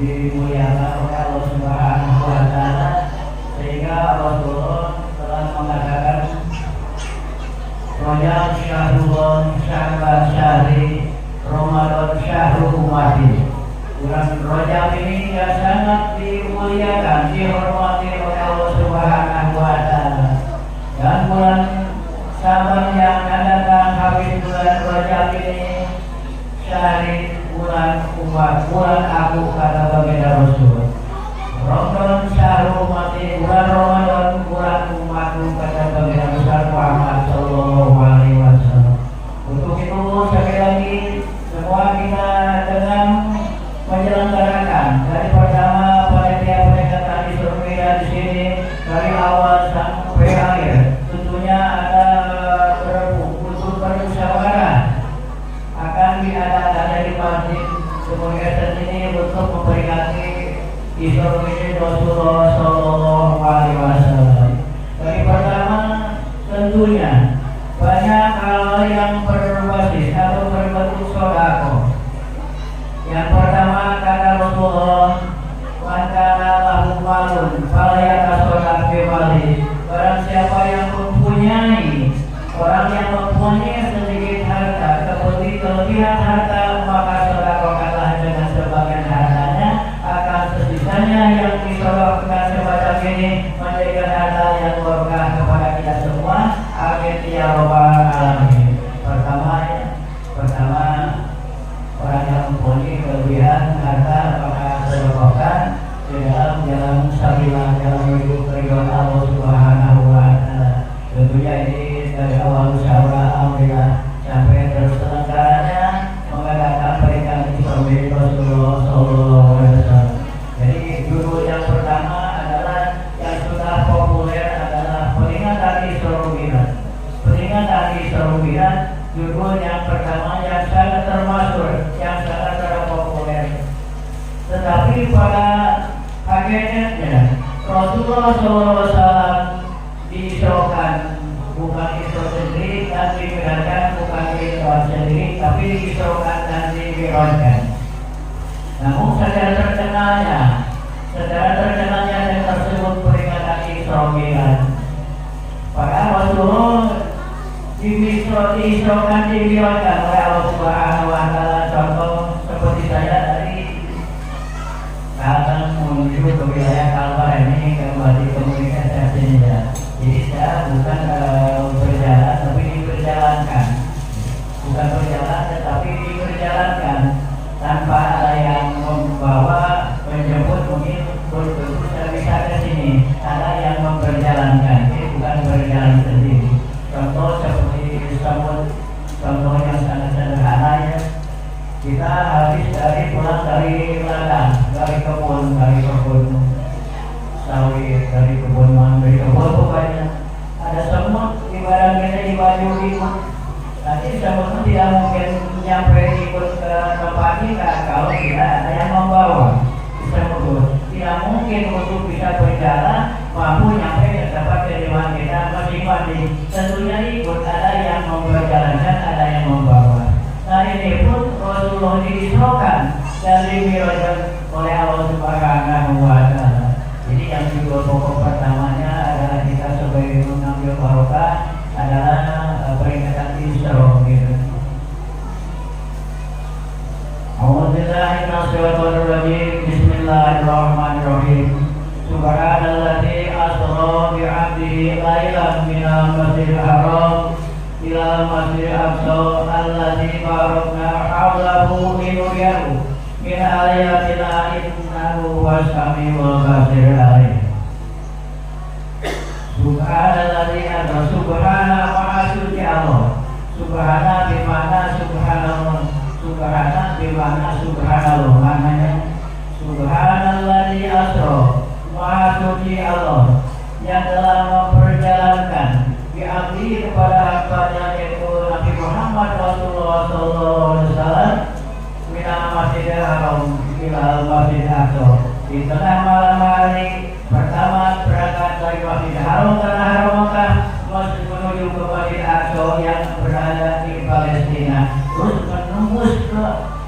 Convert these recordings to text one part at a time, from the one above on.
dimuliakan oleh Allah Subhanahu wa taala, sehingga Rasulullah Rasulullah Sya'ban syahri Ramadan syahru umati. Bulan Rajab ini yang sangat dimuliakan, dihormati oleh Allah Subhanahu wa Ta'ala. Dan bulan Sya'ban yang akan datang habis bulan Rajab ini syahri bulan umat, bulan aku kata baginda Rasul. Ramadan syahru umati, bulan Ramadan bulan umatku kata baginda besar Muhammad sallallahu alaihi wasallam. Untuk itu sekali lagi semua kita dengan menyelenggarakan dari pertama panitia tadi berbeda di sini dari awal sampai akhir. Tentunya ada untuk bermusyawarah akan diadakan dari masjid kemudian ini untuk memperingati Isra Rasulullah Sallallahu Alaihi Wasallam. Dari pertama tentunya banyak hal yang berbasis atau berbentuk sodako. Yang pertama kata Rasulullah, maka lahu malun falyatasaddaq bimali. Barang siapa yang mempunyai, orang yang mempunyai sedikit harta, kelebihan harta, maka sedekahkanlah dengan sebagian hartanya, akan sesisanya yang disedekahkan semacam ini menjadikan harta yang berkah kepada kita semua. Amin ya rabbal alamin. Pertama orang yang mempunyai kelebihan harta maka sedekahkan di dalam jalan sabilah, dalam hidup ridho Allah Subhanahu wa Ta'ala. Tentunya ini dari awal musyawarah alhamdulillah sampai terselenggaranya mengadakan pernikahan Isra Rasulullah Sallallahu Alaihi Wasallam. Jadi judul yang pertama adalah yang sudah populer adalah peringatan Isra Mi'raj. Peringatan Isra Mi'raj judul yang pertama yang sangat termasyhur, yang sangat terpopuler. Tetapi pada hakikatnya Rasulullah SAW diisrokan bukan Isra sendiri dan dimi'rajkan, bukan Isra sendiri tapi diisrokan dan dimi'rajkan. Namun secara terkenalnya yang tersebut peringatan Isra Mi'raj. Pada Rasulullah diisrokan dimi'rajkan oleh Allah Subhanahu wa Ta'ala. Contoh seperti saya tadi datang menuju ke wilayah Kalbar ini kembali komunikasi ini ya. Jadi saya bukan berjalan tapi diperjalankan. Bukan berjalan tetapi diperjalankan tanpa ada yang membawa, menjemput, mungkin betul-betul saya bisa ke sini. Ada yang memperjalankan. Ini bukan berjalan sendiri. Contoh seperti contoh yang sangat sederhana ya. Kita habis pulang dari ladang, dari kebun sawit, dari kebun manggis, kebun pokoknya ada semut di barang kita, di baju ikut. Nanti semut tidak mungkin nyampe ikut ke tempat kita kalau tidak ada yang membawa. Semut tidak mungkin untuk bisa berjalan mampu nyampe ke tempat kediaman kita masing-masing. Tentunya ikut, ada yang memperjalankan, ada yang membawa. Nah ini pun Rasulullah diisrokan dan dimi'rajkan oleh Allah Subhanahu wa Ta'ala. Jadi yang judul pokok pertamanya adalah kita sebagai mengambil barokah adalah peringatan Isra gitu. A'udzubillahi Bismillahirrahmanirrahim. Subhanalladzi asra bi'abdihi lailan minal masjidil haram ila masjidil aqsa alladzi barakna hawlahu linuriyahu min ayatina innahu was-sami'ul basir. Subhanalladzi ada subhana maha suci Allah. Subhana bimana subhanallah. Subhana bimana subhanallah. Maknanya subhanalladzi asra maha suci Allah yang telah memperjalankan diabdi kepada hambanya yaitu Nabi Muhammad Rasulullah Sallallahu Alaihi Wasallam minal masjidil haram ilal masjidil aqsa. Di tengah malam hari pertama berangkat dari Masjidil Haram tanah haram Mekah menuju ke Masjidil Aqsa yang berada di Palestina, terus menembus ke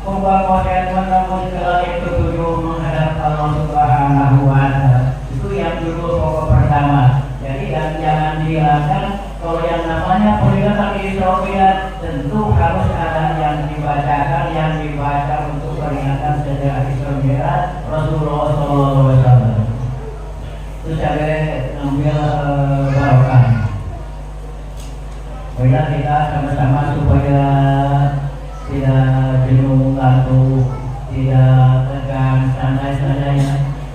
pembangunan, menembus ke langit ketujuh menghadap Allah Subhanahu wa Ta'ala. Itu yang judul pokok pertama. Jadi dan jangan dihilangkan Kalau yang namanya peringatan Israfiyat tentu harus ada yang dibaca untuk peringatan sejarah Isra Mi'raj Rasulullah SAW. Terus saya ngambil barokah. Bila kita sama-sama supaya tidak jenuh ngantuk, tidak tegang, santai-santai.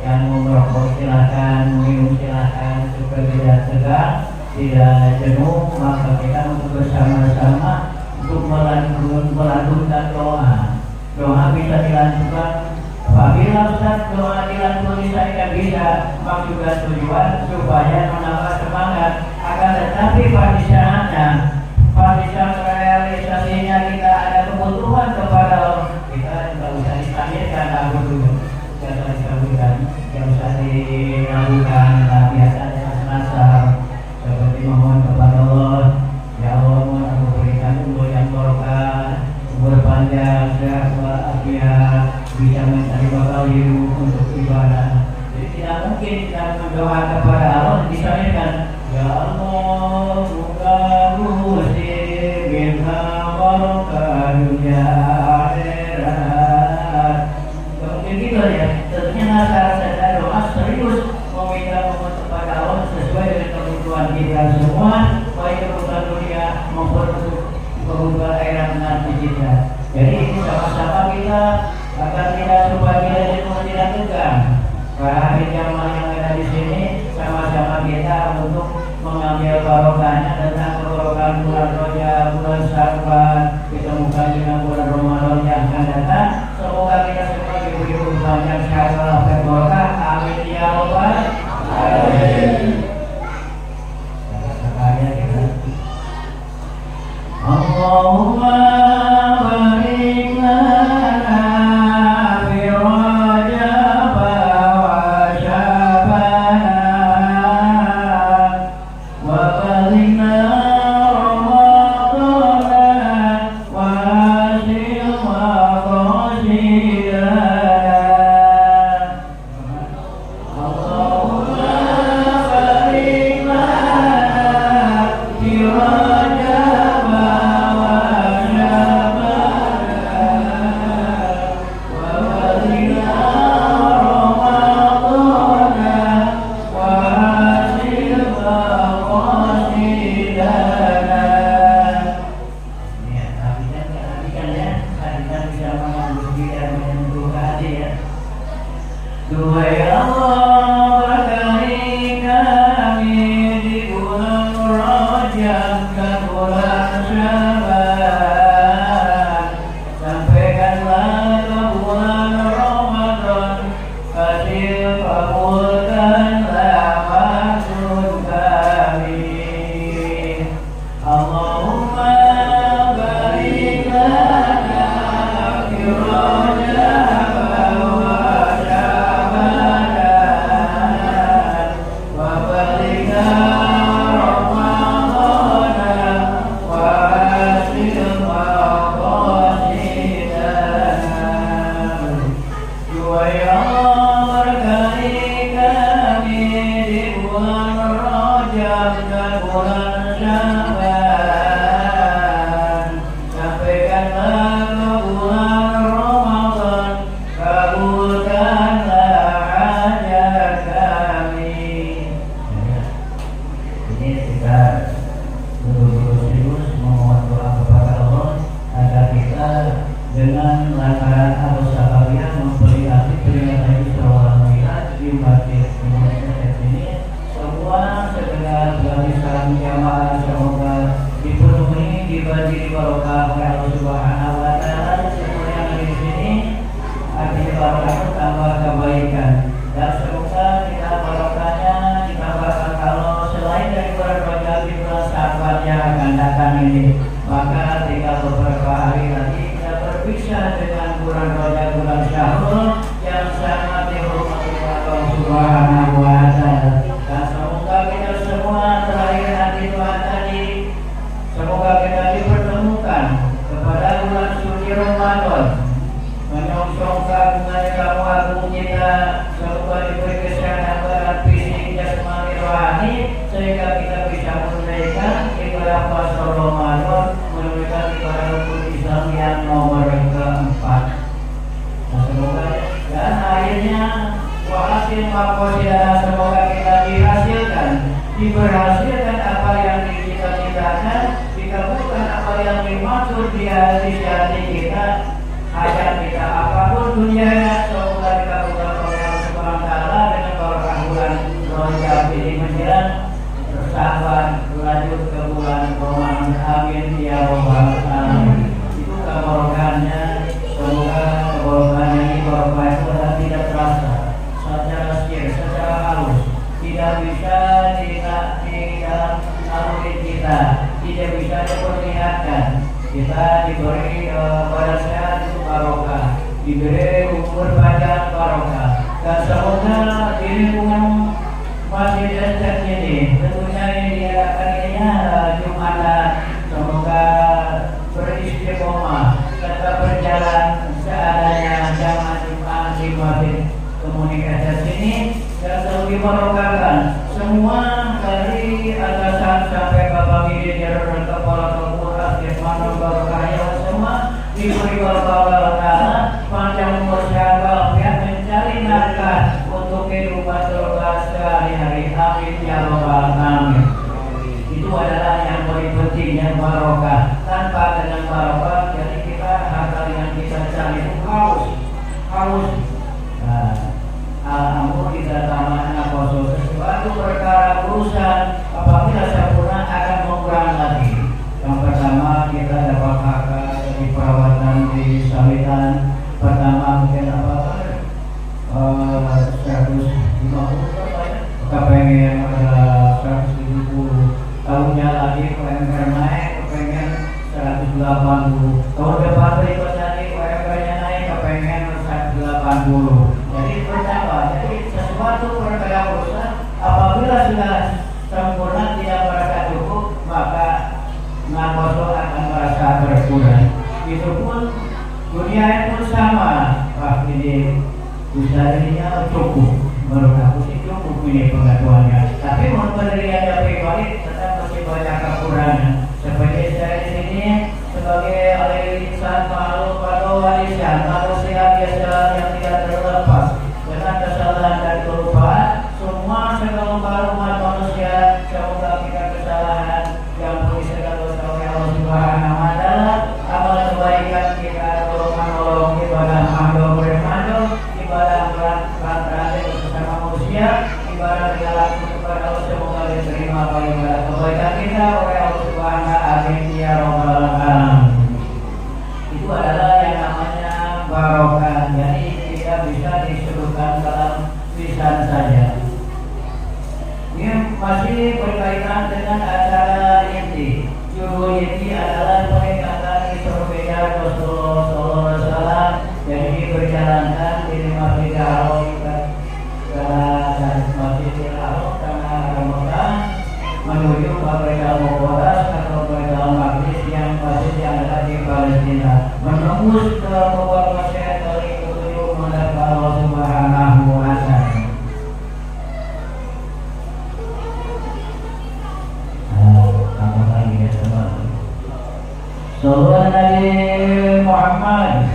Yang mau merokok silahkan, minum silahkan, supaya tidak tegang, tidak jenuh. Maka kita untuk bersama-sama untuk melanjutkan doa. Doa bisa dilanjutkan apabila Ustaz doa dilanjutkan saya bisa maksudkan tujuan supaya menambah semangat. Akan tetapi pada saat realisasinya kita ada kebutuhan kepada Allah, kita tidak usah ditakdirkan aku dulu, tidak usah yang usah dilakukan biasanya senasar seperti mohon kepada Allah, ya Allah mohon aku berikan umur yang barokah, umur panjang, sehat walafiat, bisa mencari bakal hidup untuk ibadah. Jadi tidak mungkin kita berdoa kepada Allah disalirkan, ya Allah buka Gusti minta barokah dunia akhirat. Mungkin gitu ya. Tentunya masyarakat saja doa serius meminta mohon kepada Allah sesuai dengan kebutuhan kita semua, baik kebutuhan dunia maupun kebutuhan akhirat nanti kita. Jadi ini sama-sama kita agar tidak supaya kita tidak tegang. Para hari jamaah yang ada di sini sama-sama kita untuk mengambil barokahnya tentang kebarokahan bulan Rajab, bulan Sya'ban, ditemukan dengan bulan Ramadan yang akan datang. Semoga kita semua diberi banyak sehat walafiat barokah. Amin ya rabbal alamin. Allahumma barik lana fi Rajab wa Sya'ban wa balighna Ramadan wa asil maqasidana. Allahumma barik lana fi Rajab Duhai Allah, berkahi kami di bulan Rajab dan bulan Sya'ban. Sampaikanlah ke bulan Ramadan, hasil kabulkanlah maksud kami. Allahumma barik lana fi Rajab dengan lantaran atau sahabatnya memperingati peringatan Isra Mi'raj di Masjid ini, semua segenap barisan jamaah semoga dipenuhi dibanjiri barokah oleh Allah Subhanahu wa taala. Semua yang ada di sini artinya barokah tambah kebaikan, dan semoga kita barokahnya ditambahkan kalau selain dari bulan Rajab di bulan Sya'ban yang akan datang ini, maka tinggal beberapa hari lagi berpisah dengan bulan Rajab, bulan Syawal yang sangat dihormati Allah Subhanahu wa taala. Dan semoga kita semua terakhir hati Tuhan tadi, semoga kita dipertemukan kepada bulan suci Ramadan, menyongsongkan bunga kamu agung kita, semoga diberi kesehatan badan fisik jasmani rohani sehingga kita bisa menunaikan mulai puasa Ramadan menunjukkan kepada rukun Islam yang nomor keempat. Nah, semoga dan akhirnya hasil makosidana semoga kita diberhasilkan apa yang dicita-citakan, dikabulkan apa yang dimaksud di hati kita, hajat kita apapun dunia semoga dikabulkan oleh Allah Subhanahu wa taala dengan barokah bulan Rajab ini menjelang bersahabat lanjut ke bulan Ramadan. Amin ya rabbal alamin. Itu keberkahannya, semoga keberkahan ini barokah itu tidak terasa secara sir, secara halus, tidak bisa di dalam naluri kita, tidak bisa diperlihatkan. Kita diberi badan sehat itu barokah, diberi umur panjang barokah, dan semoga di lingkungan Masjid Al-Jad ini tentunya ini diadakan ini Jumatan, semoga beristiqomah tetap berjalan seadanya jamaah Jumat di Masjid Komunikasi sini dan selalu dibarokahkan semua dari atasan sampai Bapak Manajer dan Kepala Kelurahan Firman barokah ya semua diberi barokah panjang umur sehat walafiat mencari nafkah untuk kehidupan keluarga sehari-hari. Amin ya rabbal alamin. Itu adalah yang paling penting, yang barokah. Tanpa dengan barokah jadi kita harta yang kita cari itu haus. Al-amur kita tamana koso sesuatu perkara urusan apabila sempurna akan mengurangi lagi. Yang pertama kita dapat hak dari perawatan di sawitan. Pertama mungkin apa 150 kepengen ada 170 tahunnya lagi kepengen naik kepengen 180 tahun depan berikutnya lagi kepengen naik kepengen 180. Jadi pertama, jadi sesuatu perkara urusan apabila sudah sempurna tidak merasa cukup maka ngakoso akan merasa berkurang. Itu pun dunia pun sama. Wah ini bisa ininya cukup, menurut aku sih cukup ini pengetahuannya. Tapi menurut pendiriannya pribadi tetap masih banyak kekurangan. Seperti saya di sini sebagai oleh insan makhluk atau warisan manusia biasa yang tidak terlepas dengan kesalahan dan kelupaan. Semua segala umat manusia semoga kita kesalahan yang boleh segala dosa oleh Allah Subhanahu wa taala. Amal kebaikan kita menolong ibadah mandor bermandor, ibadah berantai bersama manusia, ibadah berjalan kepada Allah semoga diterima oleh ibadah kebaikan kita oleh Allah Subhanahu wa taala. Amin ya rabbal alamin. Itu adalah yang namanya barokah. Jadi tidak bisa disebutkan dalam lisan saja. Ini masih berkaitan dengan acara inti. Judul inti adalah peringatan berbeda Rasulullah SAW. Jadi berjalankan di Masjidil Haram dan Masjidil Haram karena Ramadan menuju ke Baitul Muqaddas atau Baitul Maqdis yang masih ada di Palestina. Menembus ke Bawah Mesir dari ketujuh menghadap Allah Subhanahu wa taala. Sallallahu alaihi Muhammad.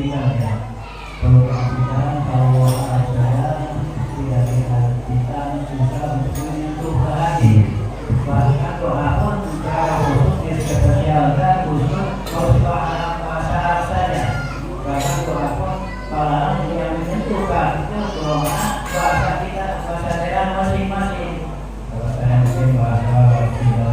etika ya. Kalau kepikiran kalau saya tidak kita susah untuk menyentuh ke hati. Bahkan doa pun secara khusus dispesialkan khusus kalau anak bahasa saja. Bahkan doa pun kalau yang menyentuh itu doa bahasa kita, bahasa daerah masing-masing. Kalau saya mungkin bahasa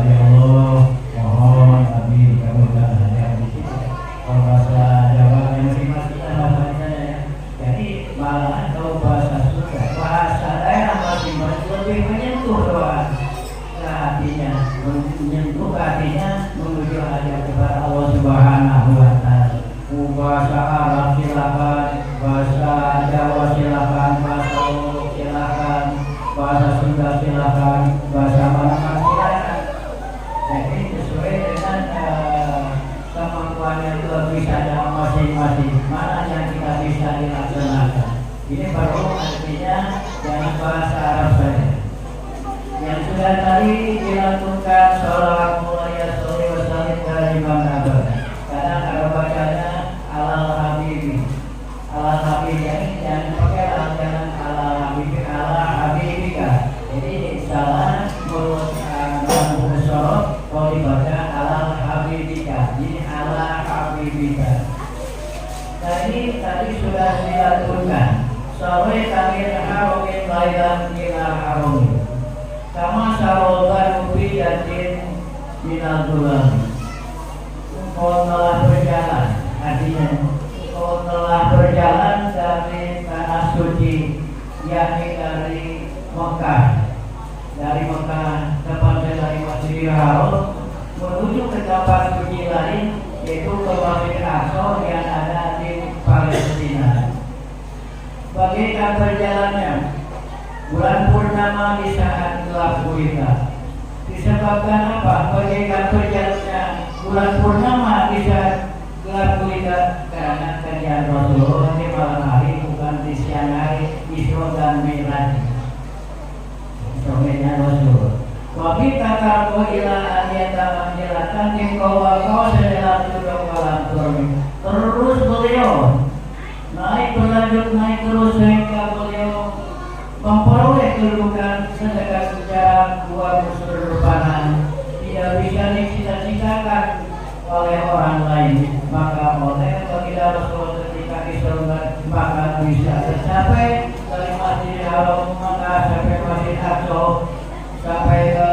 ya Allah, mohon kami kabulkan hanya di sini. Kalau bahasa Jawa yang masing-masing bahasanya ya. Jadi malah kalau bahasa Sunda, bahasa daerah masing-masing lebih menyentuh doa. Hatinya, menyentuh hatinya menuju hajat kepada Allah Subhanahu wa Ta'ala. Bahasa Arab silakan, bahasa Jawa silakan, bahasa Ulu silakan, bahasa Sunda silakan, bahasa mana silakan. Jadi sesuai dengan kemampuan yang bisa dalam masing-masing, mana yang kita bisa dilaksanakan. Ini baru artinya jangan bahasa Arab saja. Yang sudah tadi dilakukan sholat mulai sore wasallim dari Imam Nawawi. Kadang ada bacanya alal habibi. Alal habibi ini jangan pakai jangan alal habibi, alal habibika. Jadi salah mulut dalam sholat kalau dibaca alal habibika. Ini alal habibika. Tadi sudah dilakukan. Sore takbir haromin lailan ila haromin. Sama saroban ubi yatin minal bulan. Kau telah berjalan, artinya kau telah berjalan dari tanah suci, yakni dari Mekah, tepatnya dari Masjidil Haram menuju ke tempat suci lain, yaitu ke Masjid Aqsa yang ada di Palestina. Bagaikan perjalanannya bulan purnama di saat gelap gulita. Disebabkan apa? Bagaikan perjalanannya bulan purnama di saat gelap gulita karena kerjaan Rasulullah di malam hari bukan di siang hari, Isra dan Mi'raj. Isra Rasulullah. Wabi takarku ila aniyata manjilatan tingkau wakau sedalam tudok walam turmi. Terus beliau naik berlanjut naik terus sehingga beliau memperoleh kedudukan sedangkan secara dua busur panah tidak bisa dicita-citakan oleh orang lain, maka oleh baginda Rasul ketika diserukan maka bisa tercapai dari Masjidil Haram maka sampai Masjid Aqsa sampai ke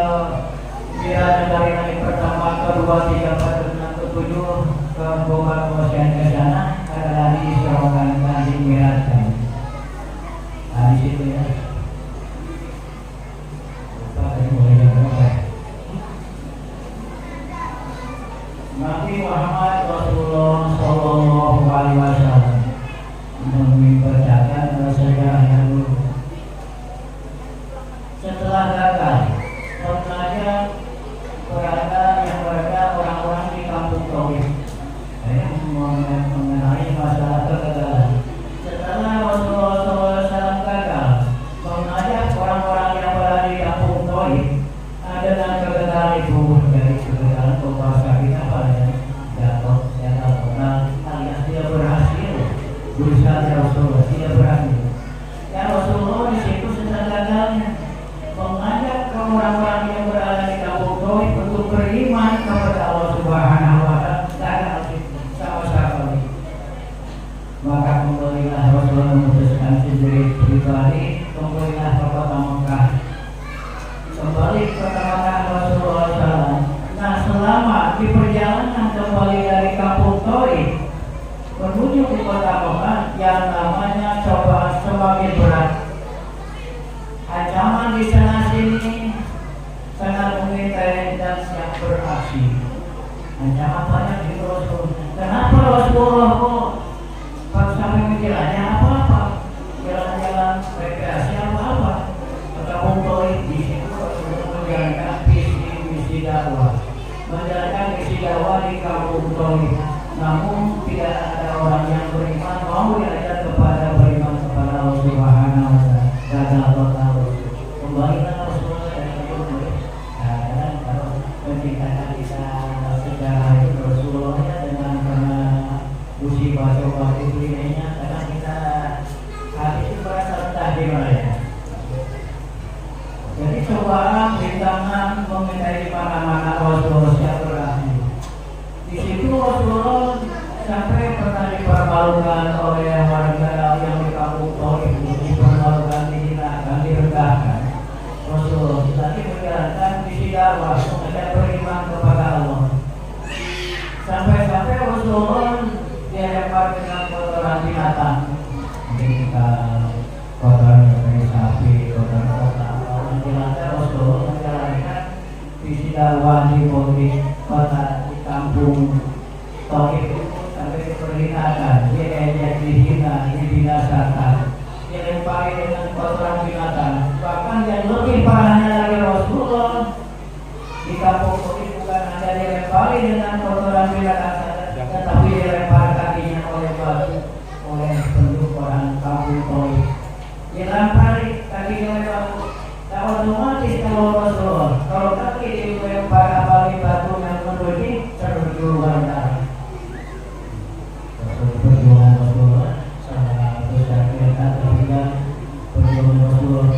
Mi'raj dari hari pertama, kedua, tiga, empat, enam, ketujuh ke Bogor ke sana adalah diserukan dan Mi'raj. Nah di situ ya. Nabi Muhammad Rasulullah Sallallahu Alaihi Wasallam membacakan sejarah yang dulu. Setelah gagal, sebenarnya berada orang-orang di kampung Tauhid. Saya mengenai masalah kegagalan. Setelah Rasulullah SAW gagal mengajak orang-orang yang berada di kampung Tauhid, dengan kegagalan itu dari kegagalan bahasa kita apa ya jatuh alias tidak berhasil berusaha Rasulullah tidak berhasil. Ya Rasulullah di situ sedang gagalnya mengajak orang-orang yang berada di kampung Tauhid untuk beriman kepada Allah Subhanahu Wa Taala sama sekali. Maka kembalilah Rasulullah memutuskan sendiri pribadi kembalilah ke kota Mekah. Kembali ke Mekah Rasulullah SAW. Nah selama di perjalanan kembali dari kampung Tauhid menuju ke kota Mekah yang namanya cobaan semakin berat. Ancaman di sana sini sangat mengintai dan siap beraksi. Ancaman banyak di Rasulullah. Kenapa Rasulullah kok sampai menjalannya apa-apa? Jalan-jalan rekreasi apa-apa? Kampung Tauhid di situ menjalankan misi dakwah, menjalankan misi dakwah di kampung Tauhid. Namun tidak ada orang yang beriman mau diajak kepada beriman kepada Allah Subhanahu Wa Taala. Gagal total. Kembalilah Rasulullah dari itu. Dan kalau menceritakan kisah sejarah itu Rasulullah dengan karena musibah coba itu dengan kotoran binatang. Mungkin kita kotoran dari sapi, kotoran kota, menjalankan Rasul menjalankan visi dakwah di kota di kampung Tauhid sampai diperhinakan, dia dihina, dibinasakan, dilempari dengan kotoran binatang. Bahkan yang lebih parahnya lagi Rasulullah di kampung Tauhid bukan hanya dilempari dengan kotoran binatang saja, tetapi dilempar kakinya oleh batu oleh penduduk orang kampung Tauhid. Dilempari kakinya oleh batu. Tak otomatis kalau Rasulullah, kalau kaki dilempar apalagi batu yang menuju terjual darah. Perjuangan Rasulullah sangat besar kita terlihat. Perjuangan Rasulullah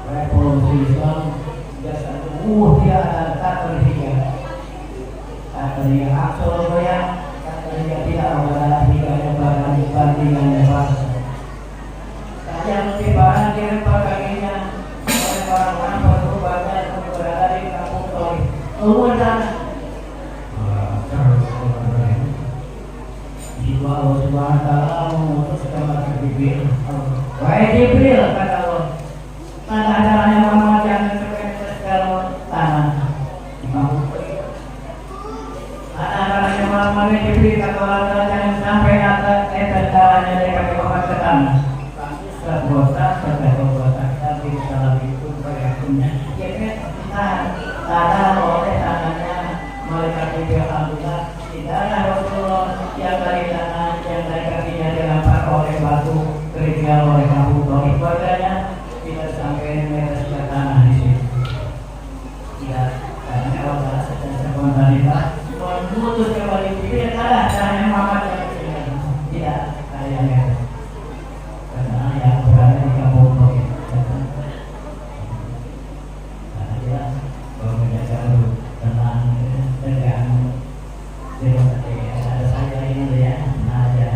revolusi Islam jasa dia tak terhingga, tak terhingga aksol goyang, tak terhingga tidak ada hingga lebaran bandingan lebar. Saja lebih bahan dilempar kakinya oleh orang-orang berubahnya untuk berada di kampung Tauhid. Kemudian jiwa Allah Subhanahu wa taala memutuskan mata Jibril. Wahai Jibril, kata Allah, mana acaranya Muhammad yang terkena dalam tanah. Mana acaranya Muhammad Jibril, kata Allah, jangan sampai ada darahnya dari kaki Muhammad ke tanah. Sebuah tapi salah itu berlakunya. Ya kan, tanah oleh tanahnya malaikat Jibril alhamdulillah. Tidaklah Rasulullah yang dari tanah, yang dari kakinya dilempar oleh batu, kerikil oleh kampung Tauhid. Padanya tidak sampai meres ke tanah di sini. Tidak, karena Allah secara spontanitas memutus kembali Jibril adalah caranya Muhammad yang tidak kayaknya. Karena yang berada di kampung Tauhid. Karena dia menjaga tenang, tegang. Ada saja ini ya, ada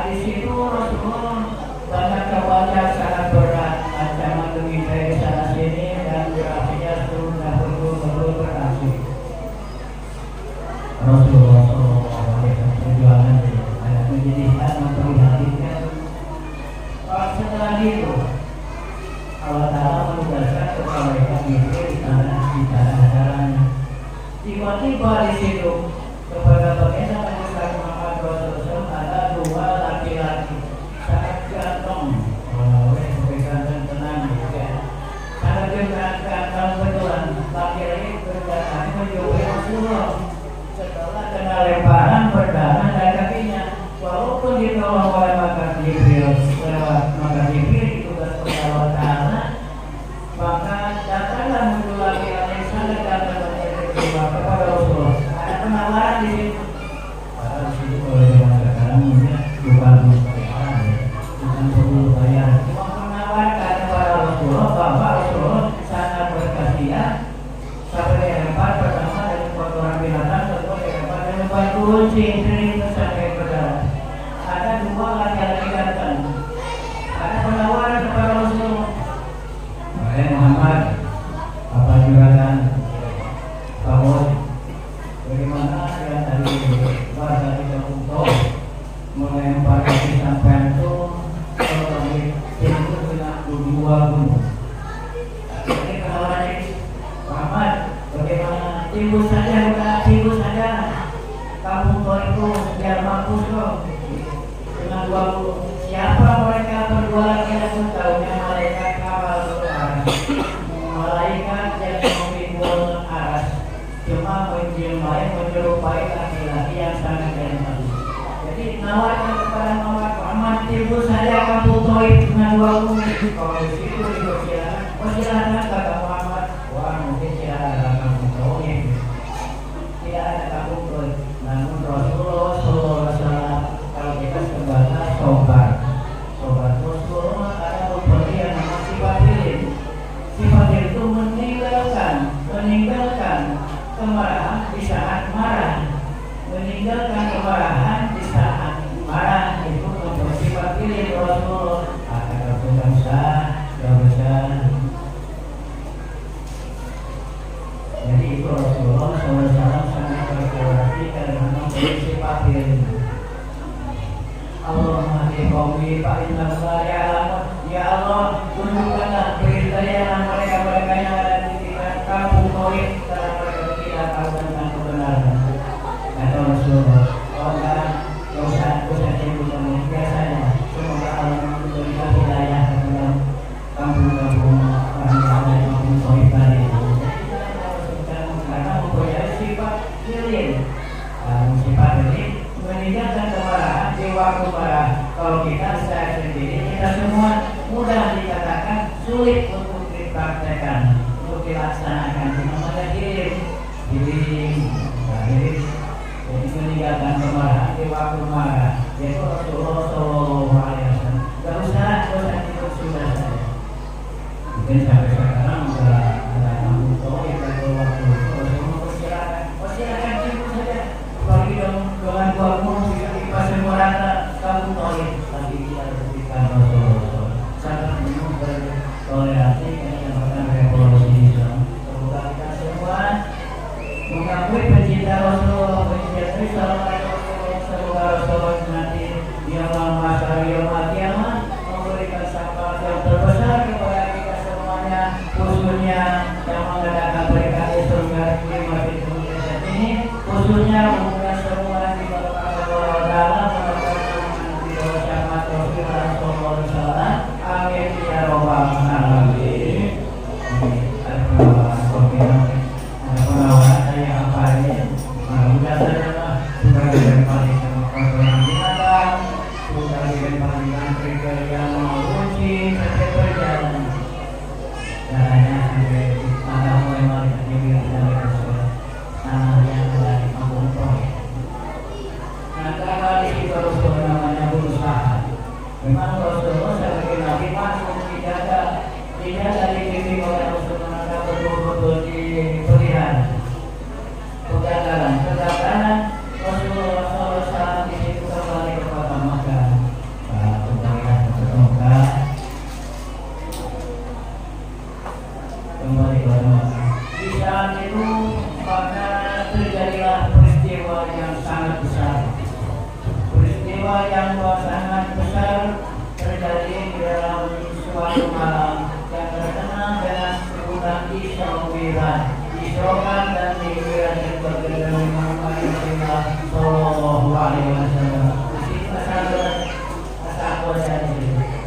di situ Rasulullah banyak kewajar sangat berat, ancaman demi dari sana sini dan berakhirnya sudah betul-betul berakhir. Rasulullah SAW perjuangan banyak menyedihkan, memprihatinkan. Setelah itu Allah Ta'ala menugaskan kepada mereka di tanah acaranya. Tiba-tiba di situ kepada baginda Nabi Muhammad SAW ada dua laki-laki sangat ganteng, ganteng tenang juga, sangat ganteng betulan. Laki-laki berjalan menjauhi Rasulullah setelah kena lemparan berdarah dari kakinya, walaupun ditolong oleh maka Jibril maka Jibril ditugas oleh Allah Ta'ala, maka datanglah muncul laki-laki sangat ganteng kepada Rasulullah. Ada penawaran di sini. Padahal di situ kalau dikatakan bukan perlu bayar. Cuma menawarkan kepada Rasulullah bahwa Rasulullah sangat berkasihan sampai dilempar pertama dari kotoran binatang, kedua dilempar dengan batu runcing itu sampai berdarah. Ada dua laki-laki datang. Ada penawaran kepada Rasulullah. Wahai Muhammad, apa juragan? Bahwa bagaimana yang tadi warga di kampung Tauhid melempar kaki sampai itu dengan dua gunung. Ini penawarannya Muhammad, bagaimana timbul saja kampung Tauhid itu biar mampus kok dengan dua gunung. Siapa mereka berdua laki-laki tahunya malaikat kapal berarah, malaikat yang memikul aras. Cuma menyerupai laki-laki yang sangat ganteng. Jadi nawarkan kepada Muhammad timbul saja kampung Tauhid dengan dua gunung. Kalau di situ silakan kata Muhammad. Wah, mungkin tidak ada kampung Tauhid, tidak ada kampung Tauhid. Namun Rasulullah SAW kalau kita sebatas sobat Rasulullah ada beberapa yang sifat itu meninggalkan kemarahan di saat marah, meninggalkan kemarahan di saat marah. Itu bersifat pilih Rasulullah. Akan Rasulullah gak usah qaumi fa innahum la ya'lamun. Ya Allah, tunjukkanlah kehidupan mereka-mereka yang ada di kampung Tauhid karena mereka tidak tahu tentang kebenaran. Kata Rasulullah, dosa cemburu biasanya semoga Allah memberikan hidayah ke dalam kampung-kampung orang yang ada di kampung Tauhid tadi. Karena mempunyai sifat hilin, sifat ini meninggalkan kemarahan di waktu marah. Kalau kita saya sendiri, kita semua mudah dikatakan sulit untuk dipraktekkan, untuk dilaksanakan. Namanya hilin, jadi meninggalkan kemarahan di waktu marah. Yaitu Rasulullah SAW. Gak usah itu sudah saja. Mungkin sampai sekarang sudah ada kampung Tauhid atau waktu silakan cium saja. Bagi dengan buahmu di pasir merata kampung Tauhid, tapi tidak berikan Rasulullah. Sangat penuh bertoleransi menyebabkan revolusi Islam. Semoga kita semua mengakui pencinta Rasulullah, pencinta Islam. Semoga Rasulullah nanti di alam masyarakat yaumul kiamat memberikan syafaat yang terbesar kepada kita semuanya, khususnya yang mengadakan berkat di surga di masjid ini, khususnya untuk semua di bawah Allah dalam melakukan di bawah syafaat Rasulullah SAW. Amin ya rabbal alamin. Memang Rasulullah sebagai Nabi masuk tidak dari diri oleh Rasulullah betul-betul dipelihara. Kegagalan Rasulullah SAW di situ kembali ke kota Makkah. Kembali ke Makkah. Di saat itu maka terjadilah peristiwa yang sangat besar. Peristiwa yang sangat besar terjadi di dalam suatu malam yang terkenal dengan sebutan Isra Mi'raj. Isrokan dan Mi'raj yang berbeda Muhammad Sallallahu Alaihi Wasallam. Asal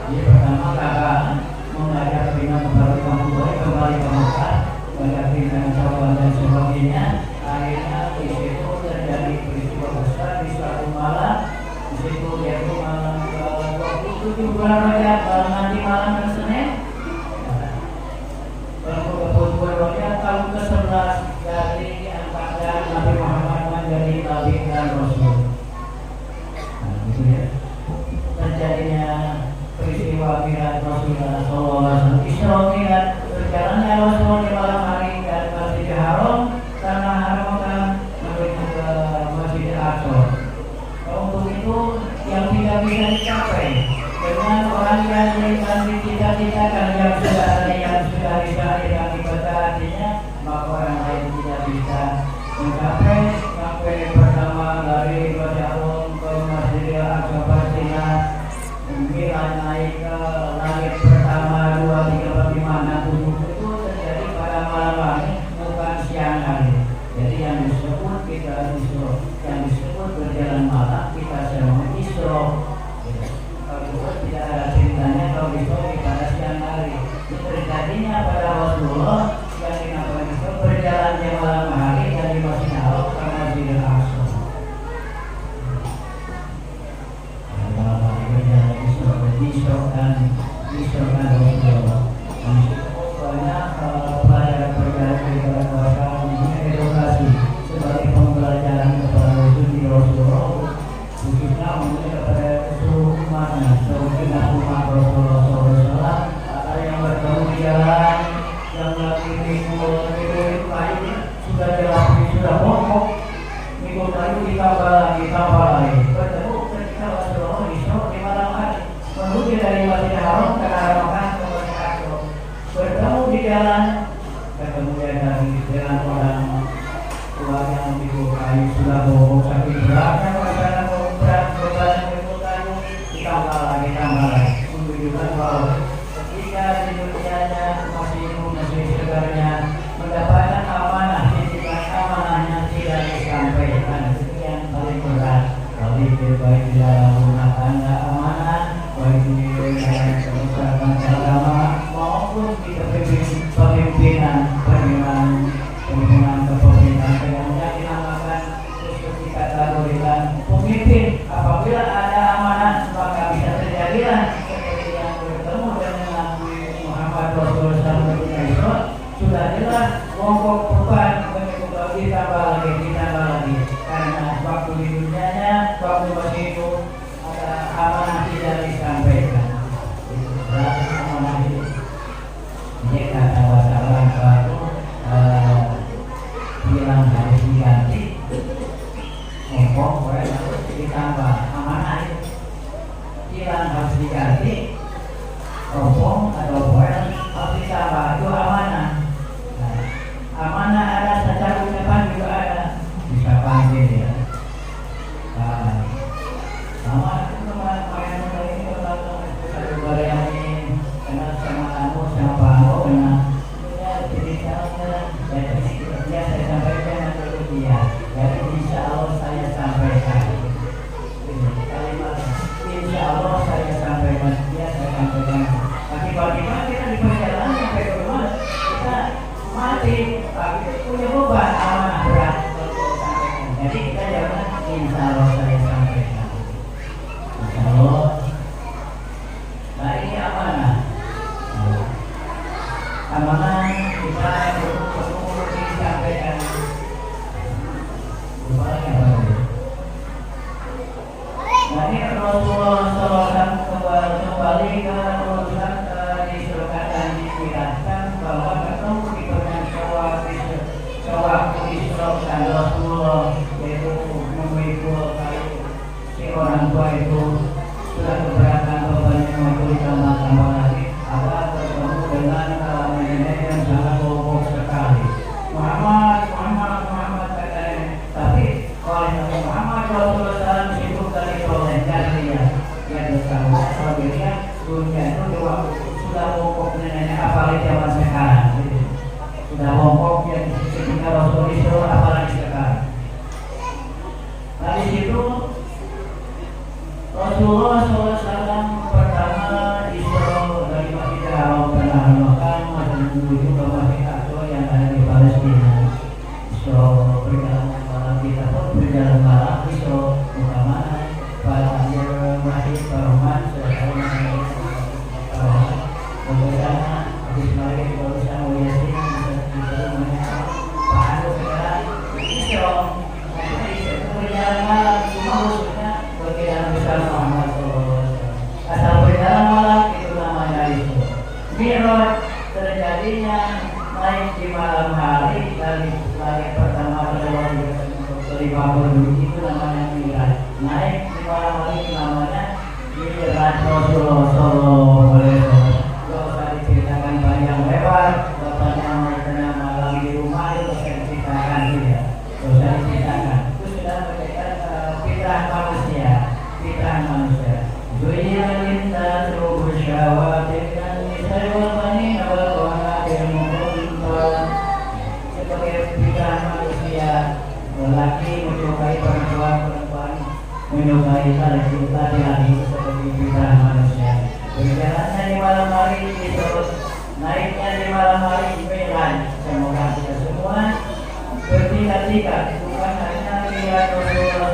jadi pertama kakak mengajak bina kembali kembali ke Makkah, mengajak bina Syawal dan sebagainya. Akhirnya di situ terjadi peristiwa besar di suatu malam. Di situ yaitu malam ke-27 bulan Rajab, nanti malam Senin. Tahun ke-11 dari diangkatnya Nabi Muhammad menjadi Nabi dan Rasul. Gitu ya. Terjadinya peristiwa Mi'raj Rasulullah SAW. Isra Mi'raj berjalannya Rasul di malam hari dari Masjidil Haram karena Haram menuju ke Masjidil Aqsa. Untuk itu yang tidak bisa dicapai dengan orang yang dicita-citakan yang sudah ada yang sudah dicari dan dibaca artinya, maka orang lain tidak bisa mencapai sampai pertama dari Rasulullah ke Masjidil Aqsa Palestina, Mi'raj naik ke langit pertama 2, 3, 5, 6, 7 itu terjadi pada malam hari, bukan siang hari. Jadi yang disebut kita Isra, yang disebut berjalan malam kita semua Isra. Kalau tidak ada ceritanya kalau Isra pada siang hari. Terjadinya pada Rasulullah yang dinamakan itu berjalannya malam hari dari Masjidil Haram ke Masjidil Aqsa. Malam hari berjalan Isra dan Rasulullah. Banyak pelajaran-pelajaran daripada mereka edukasi sebagai pembelajaran kepada Rasulullah, khususnya untuk kepada seluruh umatnya, seluruh umat Rasulullah SAW. Ada yang bertemu di jalan, yang lagi mikul kayu sudah jelas sudah bongkok, mikul kayu ditambah lagi. Bertemu ketika Rasulullah Isra di malam hari menuju dari Masjidil Haram ke arah Makkah ke Masjidil Aqsa. Bertemu di jalan, kemudian dari jalan orang tua yang mikul kayu sudah bongkok, saking beratnya berat beban mikul kayu ditambah lagi zikir, baik di dalam rumah tangga amanah, baik di dalam kerusakan agama maupun di kepemimpinan kepemimpinan yang dinamakan sertifikat lauritan pemimpin. Apabila ada amanah maka bisa terjadilah seperti yang bertemu dengan Muhammad Rasulullah SAW. Sudah jelas pokok beban ditambah lagi karena waktu di dunianya, waktu masih hidup ada amanah tidak disampaikan. Amanah itu jika kata wasalam baru bilang harus diganti, pokok harus ditambah amanah itu bilang harus diganti, pokok atau harus ditambah itu amanah. Amanah ada secara ucapan juga ada, bisa panggil ya. Amanah itu kemarin ini kalau yang ini kenal sama kamu sama kamu kenal ya jadi ya saya sampaikan dulu dia. Jadi insya Allah saya sampaikan kalimat insya Allah saya sampaikan dia saya sampaikan. Tapi bagaimana kita di perjalanan sampai ke rumah kita mati, tapi punya beban amanah berat. Jadi kita jangan insya Allah saya sampaikan. Insya Allah. Nah ini amanah. Amanah kita perlu disampaikan. Nah ini Rasulullah SAW kembali ke urusan disuruhkan dan dijelaskan bahwa ketemu di waktu Isra dan Rasulullah yaitu memikul si orang tua itu sudah keberatan bebannya memikul tambah lagi agar bertemu dengan nenek yang sangat bohong sekali. Muhammad katanya, tapi oleh Nabi Muhammad Rasulullah SAW sibuk dari prolesnya dia tahu kalau dia dunia itu sudah bohong neneknya apalagi zaman sekarang. Sudah bongkok yang ketika Rasul disuruh apalagi sekarang. Nah di situ Rasulullah SAW pertama disuruh dari Masjidil Haram pernah Mekah menuju ke Masjid Aqsa yang ada di Palestina. Disuruh perjalanan malam, kita pun berjalan malam disuruh utama pada Masjid Rahman setelah kemudian habis maghrib kita bisa Yasin. Berjalan malam maksudnya berjalan besar Muhammad SAW. Asal berjalan malam itu namanya itu. Mi'raj terjadinya naik di malam hari dari langit pertama ke lima berduri itu namanya Mi'raj. Naik di malam hari itu namanya Mi'raj Rasulullah SAW. Gak usah diceritakan panjang lebar. Bapaknya mereka malam di rumah itu saya ceritakan dia. Gak usah diceritakan. Fitrah manusia. Dunia lintas rubuh syawatir dan nisai wal bani awal qanatil mu'minun. Sebagai fitrah manusia, lelaki menyukai perempuan menyukai saling cinta laki seperti fitrah manusia. Berjalannya di malam hari itu, naiknya di malam hari Mi'raj. Semoga kita semua bertingkat-tingkat, bukan hanya lihat Rasulullah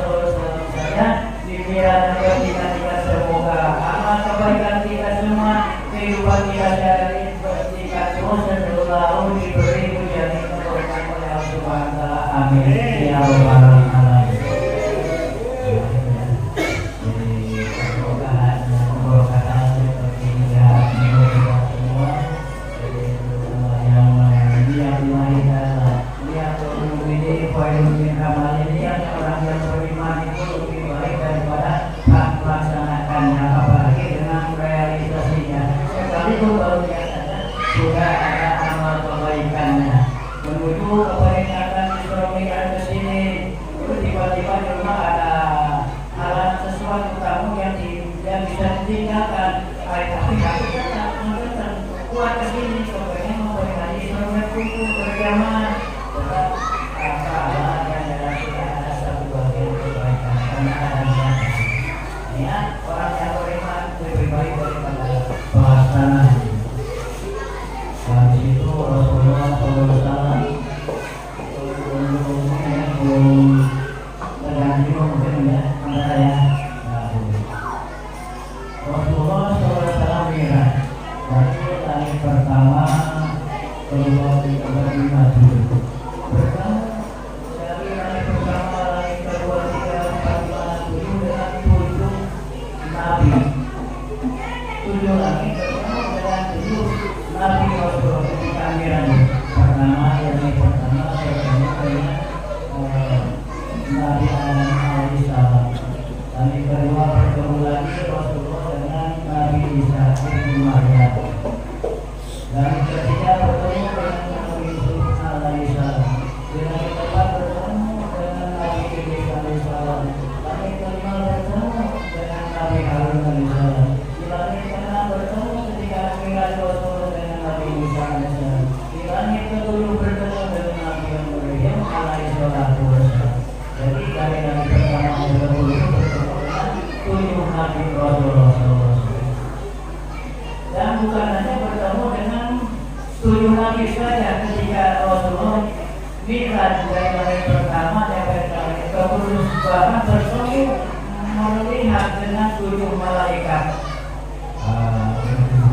saja, pikiran bertingkat-tingkat. Semoga amal kebaikan kita semua, kehidupan kita dari bertingkat terus dan selalu diberi pujian keberkahan oleh Allah Subhanahu wa Ta'ala. Amin ya rabbal alamin. Jadi keberkahan seperti ya kita semua, yang lihat ini poin amal ini yang orang yang beriman itu lebih baik daripada melaksanakannya, apalagi dengan realisasinya. Sekalipun baru biasanya sudah ada amal kebaikannya menuju kebaikan Isra ke sini, itu tiba-tiba juga ada hal sesuatu kamu yang bisa ditinggalkan. Tapi kita kuat ke sini, kepengen memberikan Isra untuk berjamaah. Tetap yang sudah ada satu bagian kebaikan karena adanya nabi, 7 lagi bertemu dengan 7 nabi Rasul ketika Mi'raj. Pertama yang pertama bertemu dengan Nabi Adam alaihissalam. Yang kedua bertemu lagi Rasulullah dengan Nabi Isa bin Maryam. Dan ketiga bertemu dengan Nabi Yusuf alaihissalam. Yang keempat bertemu dengan Nabi Idris alaihissalam. Yang kelima bertemu dengan Nabi Harun alaihissalam. Yang keenam bertemu ketika Mi'raj Rasul dengan Nabi Musa alaihissalam. Yang ketujuh bertemu dengan Nabi Ibrahim alaihissalam. Jadi dari Nabi pertama yang bertemu dengan 7 Nabi Rasulullah. Dan bukan hanya bertemu dengan 7 Nabi saja ketika Rasulullah Mi'raj dari Nabi pertama sampai Nabi ke-10 bahkan bertemu melihat dengan 7 malaikat.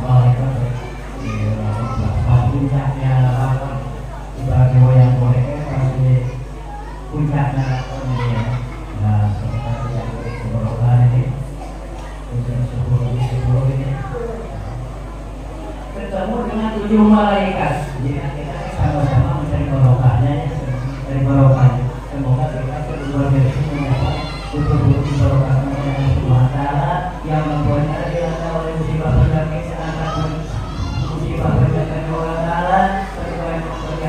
Malaikat puncaknya apa? Sebagai wayang golek pasti puncaknya ya. Nah, seperti yang dikatakan ini, puncak 10 ini bertemu dengan 7 malaikat. Jadi kita sama-sama mencari barokahnya ya, dari barokahnya. Semoga kita berdua bersih mendapat betul-betul barokahnya yang SWT yang membuatnya dilanda oleh musibah penyakit seangkat musibah penyakit Allah Ta'ala sesuai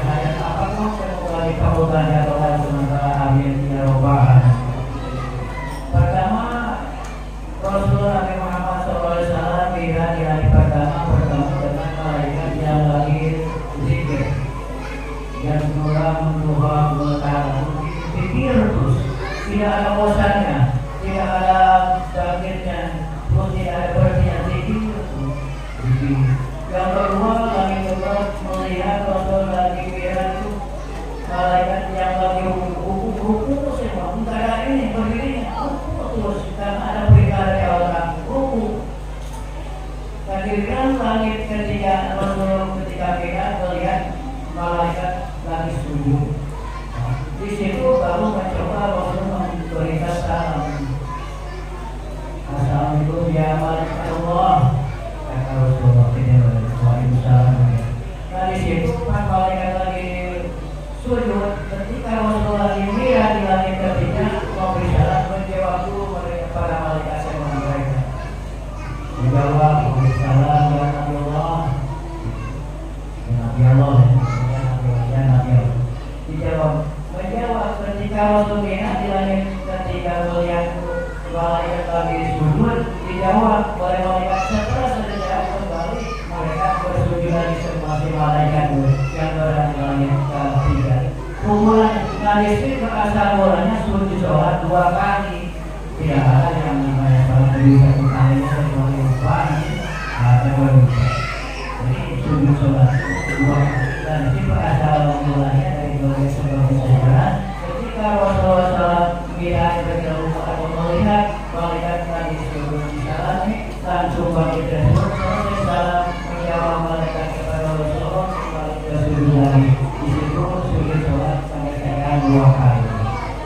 hayat apapun semoga dikabulkan ya Allah sementara amin ya Rabbal Alamin. Pertama Rasulullah Nabi Muhammad SAW di hari pertama bertemu dengan malaikat yang lagi zikir yang mendoa pikir terus, tidak ada bosannya, tidak ada bangkitnya, terus tidak ada berhentinya zikir. Yang kedua kami juga melihat Rasul lagi Mi'raj itu malaikat yang lagi ruku semua, enggak ada ini berdirinya ruku terus karena ada perintah dari Allah ruku. Kehadiran langit ketika Rasul ketika Mi'raj melihat malaikat lagi sujud. Di situ baru mencoba Rasul memberikan salam. Assalamualaikum ya malaikat Allah. Kata Rasulullah Waalaikumsalam. Nah di situ pas malaikat lagi sujud, ketika Rasulullah lagi Mi'raj di langit ketiga memberi salam menjawab dulu mereka para malaikat semua mereka. Menjawab memberi salam ya Nabi Allah. Ya Nabi Allah. Ya Nabi Allah. Dijawab menjawab ketika Rasul Mi'raj di langit ketika melihat malaikat lagi sujud dijawab oleh malaikat setelah sejauh kembali mereka bersujud lagi semua malaikat yang berada di langit ketiga. Kumpulan hadis ini berasal mulanya sujud sholat 2 kali. Tidak ada yang namanya sholat di 1 kali sebagai upah atau jadi sujud sholat 2 kali. Dan ini berasal mulanya dari sebagai sejarah ketika Rasulullah SAW Mi'raj bertemu atau melihat malaikat lagi sujud di salami langsung bangkit dari sujud salam menjawab malaikat kepada Rasulullah malaikat sujud lagi di situ sujud sholat sampai sekian 2 kali.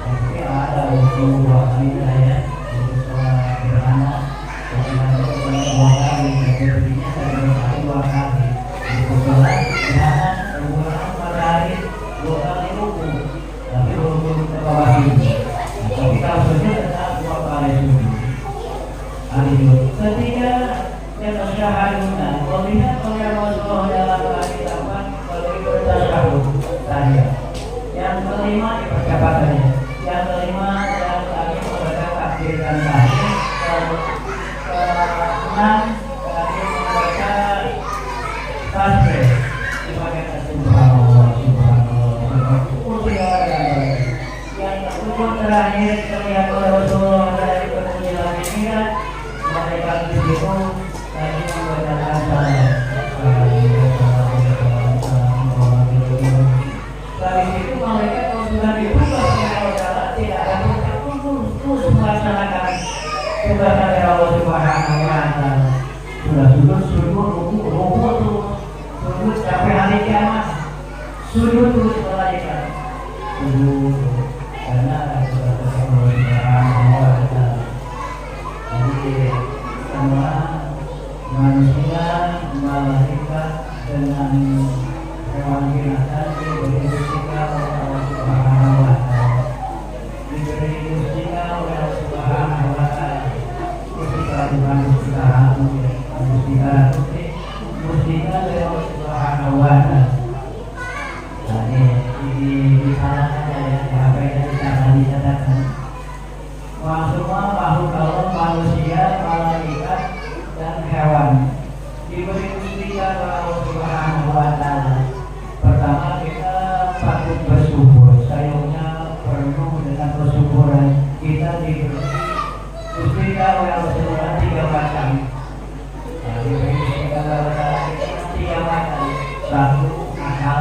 Jadi ada untuk 2 kali saya sujud sholat gerhana dan 2 kali berdirinya dari 2 kali sujud sholat gerhana 2 matahari 2 kali ruku tapi ruku terbawah ini. Tapi kalau sujud tetap 2 kali sujud. Ketiga yang tasyahuduna melihat oleh Rasulullah dalam kehidupan bagi bertasyahud tanya. Yang kelima percapatannya. Yang kelima yang tadi membaca takbir dan tahmid. Keenam tadi membaca tasbih. Dipakai subhanallah subhanallah. Yang ketujuh terakhir terlihat oleh Rasulullah dari perjalanan Mi'raj malaikat di situ tadi membacakan salam. Dari situ malaikat kalau sudah dibuka oleh Allah tidak ada terus melaksanakan tugas dari Allah Subhanahu wa Ta'ala. Sudah sujud ruku sujud sampai hari kiamat. Sujud terus malaikat. Sujud karena ada Allah Subhanahu wa Ta'ala. Jadi mustika oleh Rasulullah 3 macam. Diberi mustika oleh Rasulullah 3 macam. Satu, akal.